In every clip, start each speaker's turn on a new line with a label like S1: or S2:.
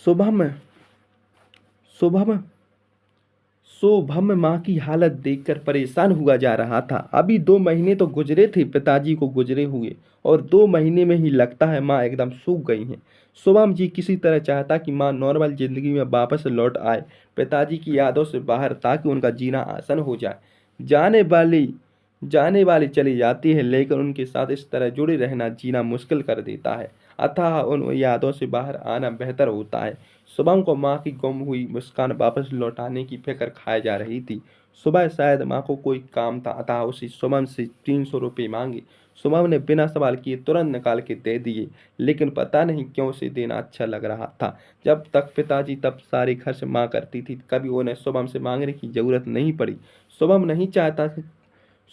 S1: शुभम शुभम शुभम माँ की हालत देखकर परेशान हुआ जा रहा था। अभी 2 महीने तो गुजरे थे पिताजी को गुजरे हुए, और 2 महीने में ही लगता है माँ एकदम सूख गई हैं। शुभम जी किसी तरह चाहता कि माँ नॉर्मल जिंदगी में वापस लौट आए, पिताजी की यादों से बाहर, ताकि उनका जीना आसान हो जाए। जाने वाली जाने वाली चली जाती है, लेकिन उनके साथ इस तरह जुड़े रहना जीना मुश्किल कर देता है। अतः उन यादों से बाहर आना बेहतर होता है। शुभम को माँ की गुम हुई मुस्कान वापस लौटाने की फिक्र खाए जा रही थी। सुबह शायद माँ को कोई काम था, अतः उसे शुभम से 300 रुपये मांगे। शुभम ने बिना सवाल किए तुरंत निकाल के दे दिए, लेकिन पता नहीं क्यों उसे देना अच्छा लग रहा था। जब तक पिताजी तब सारे खर्च माँ करती थी, कभी उन्हें शुभम से मांगने की जरूरत नहीं पड़ी। शुभम नहीं चाहता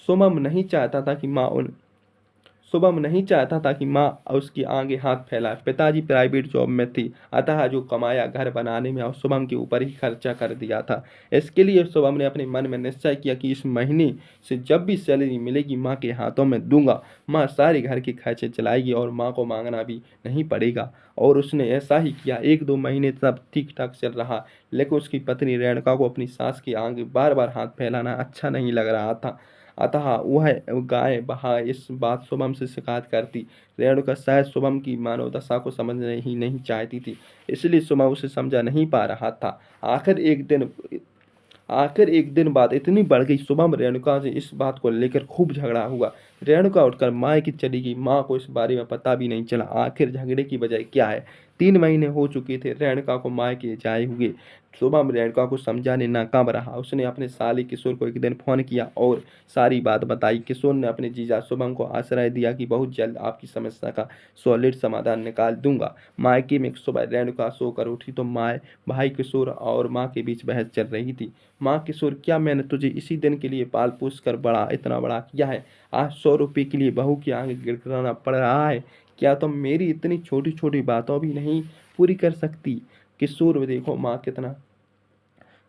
S1: शुभम नहीं चाहता था कि माँ उन शुभम नहीं चाहता था कि माँ उसकी आगे हाथ फैलाए। पिताजी प्राइवेट जॉब में थी, अतः जो कमाया घर बनाने में और शुभम के ऊपर ही खर्चा कर दिया था। इसके लिए शुभम ने अपने मन में निश्चय किया कि इस महीने से जब भी सैलरी मिलेगी माँ के हाथों में दूंगा। माँ सारे घर के खर्चे चलाएगी और माँ को मांगना भी नहीं पड़ेगा। और उसने ऐसा ही किया। 1-2 महीने सब ठीक ठाक चल रहा, लेकिन उसकी पत्नी रेणुका को अपनी सास के आगे बार बार हाथ फैलाना अच्छा नहीं लग रहा था। अतः वह गाय बहा इस बात शुभम से शिकायत करती। रेणुका शायद शुभम की मनोदशा को समझना ही नहीं चाहती थी, इसलिए शुभम उसे समझा नहीं पा रहा था। आखिर एक दिन बात इतनी बढ़ गई, शुभम रेणुका से इस बात को लेकर खूब झगड़ा हुआ। रेणुका उठकर मायके चली गई। माँ को इस बारे में पता भी नहीं चला आखिर झगड़े की वजह क्या है। 3 महीने हो चुके थे रेणुका को मायके जाए हुए। शुभम रेणुका को समझाने नाकाम रहा। उसने अपने साले किशोर को एक दिन फोन किया और सारी बात बताई। किशोर ने अपने जीजा शुभम को आश्रय दिया कि बहुत जल्द आपकी समस्या का सॉलिड समाधान निकाल दूंगा। मायके में सुबह रेणुका सोकर उठी तो भाई किशोर और माँ के बीच बहस चल रही थी। माँ किशोर, क्या मैंने तुझे इसी दिन के लिए पाल पोस कर इतना बड़ा किया है? आज 100 रुपये के लिए बहू के आगे गिड़गिड़ाना पड़ रहा है। क्या तुम मेरी इतनी छोटी छोटी बातों भी नहीं पूरी कर सकती? किशोर, देखो माँ कितना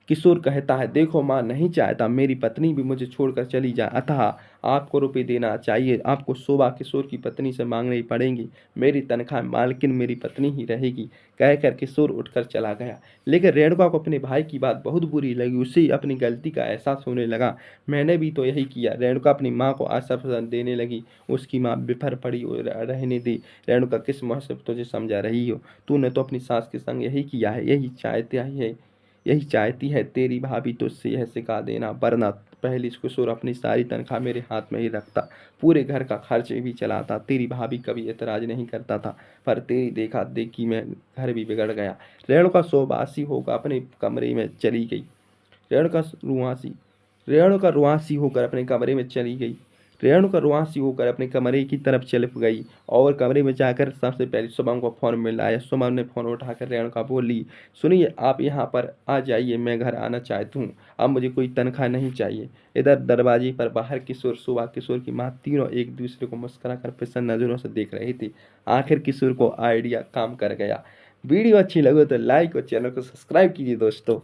S1: किशोर कहता है, देखो माँ नहीं चाहता मेरी पत्नी भी मुझे छोड़कर चली जाए, अतः आपको रुपए देना चाहिए। आपको शोभा किशोर की पत्नी से मांगने पड़ेंगी। मेरी तनख्वाह मालकिन मेरी पत्नी ही रहेगी। कहकर किशोर उठकर चला गया। लेकिन रेणुका को अपने भाई की बात बहुत बुरी लगी। उसे अपनी गलती का एहसास होने लगा। मैंने भी तो यही किया। रेणुका अपनी माँ को आश्वासन देने लगी। उसकी माँ बिफर पड़ी रहने दी। रेणुका, किस मुँह से तुझे समझा रही हो? तूने तो अपनी सास के संग यही किया है। यही चाहती है तेरी भाभी तुझसे यह सिखा देना, वरना पहले किशोर अपनी सारी तनख्वाह मेरे हाथ में ही रखता, पूरे घर का खर्च भी चलाता। तेरी भाभी कभी एतराज नहीं करता था, पर तेरी देखा देखी में घर भी बिगड़ गया। रेणुका सोबासी होकर अपने कमरे में चली गई। रेणुका रुआसी रेणुका रुआसी होकर अपने कमरे में चली गई। रेणुका रुआसी होकर अपने कमरे की तरफ चल गई और कमरे में जाकर सबसे पहले शुभम को फोन मिलाया। शुभम ने फोन उठाकर रेणुका बोली, सुनिए, आप यहाँ पर आ जाइए, मैं घर आना चाहती हूँ। अब मुझे कोई तनख्वाह नहीं चाहिए। इधर दरवाजे पर बाहर किशोर, शोभा, किशोर की माँ तीनों एक दूसरे को मुस्कुरा कर प्रसन्न नजरों से देख रही थी। आखिर किशोर को आइडिया काम कर गया। वीडियो अच्छी लगे तो लाइक और चैनल को सब्सक्राइब कीजिए दोस्तों।